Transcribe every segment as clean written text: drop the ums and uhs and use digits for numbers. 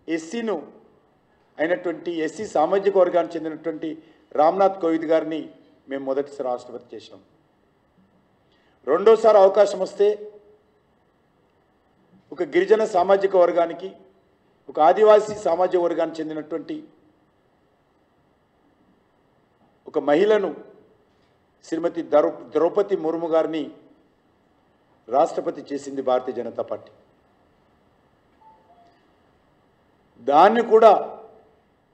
ఎస్సీను అయినటువంటి ఎస్సీ సామాజిక వర్గానికి చెందినటువంటి రామ్నాథ్ కోవింద్ గారిని మేము మొదటిసారి రాష్ట్రపతి చేశాం. రెండోసారి అవకాశం వస్తే ఒక గిరిజన సామాజిక వర్గానికి, ఒక ఆదివాసీ సామాజిక వర్గానికి చెందినటువంటి ఒక మహిళను శ్రీమతి ద్రౌపది ముర్ము గారిని రాష్ట్రపతి చేసింది భారతీయ జనతా పార్టీ. దాన్ని కూడా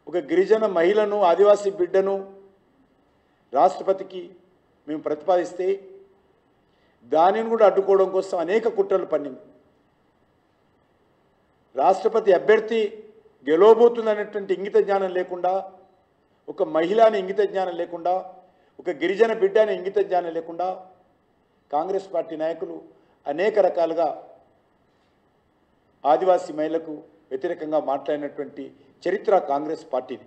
ఒక గిరిజన మహిళను, ఆదివాసీ బిడ్డను రాష్ట్రపతికి మేము ప్రతిపాదిస్తే దానిని కూడా అడ్డుకోవడం కోసం అనేక కుట్రలు పన్నింది. రాష్ట్రపతి అభ్యర్థి గెలవబోతుందనేటువంటి ఇంగిత జ్ఞానం లేకుండా, ఒక మహిళని ఇంగిత జ్ఞానం లేకుండా, ఒక గిరిజన బిడ్డని ఇంగిత జ్ఞానం లేకుండా కాంగ్రెస్ పార్టీ నాయకులు అనేక రకాలుగా ఆదివాసీ మహిళలకు వ్యతిరేకంగా మాట్లాడినటువంటి చరిత్ర కాంగ్రెస్ పార్టీది.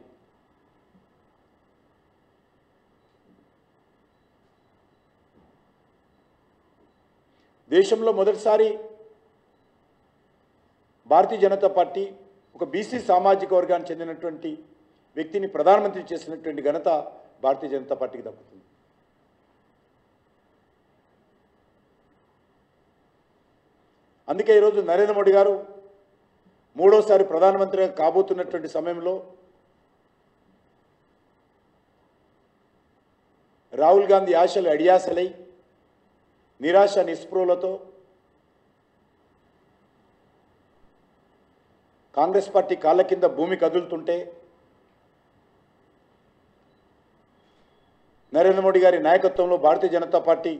దేశంలో మొదటిసారి భారతీయ జనతా పార్టీ ఒక బీసీ సామాజిక వర్గానికి చెందినటువంటి వ్యక్తిని ప్రధానమంత్రి చేసినటువంటి ఘనత భారతీయ జనతా పార్టీకి దక్కుతుంది. అందుకే ఈరోజు నరేంద్ర మోడీ గారు మూడోసారి ప్రధానమంత్రిగా కాబోతున్నటువంటి సమయంలో రాహుల్ గాంధీ ఆశలు అడియాసలై నిరాశ నిస్పృహలతో కాంగ్రెస్ పార్టీ కాళ్ళ కింద భూమి కదులుతుంటే నరేంద్ర మోడీ గారి నాయకత్వంలో భారతీయ జనతా పార్టీ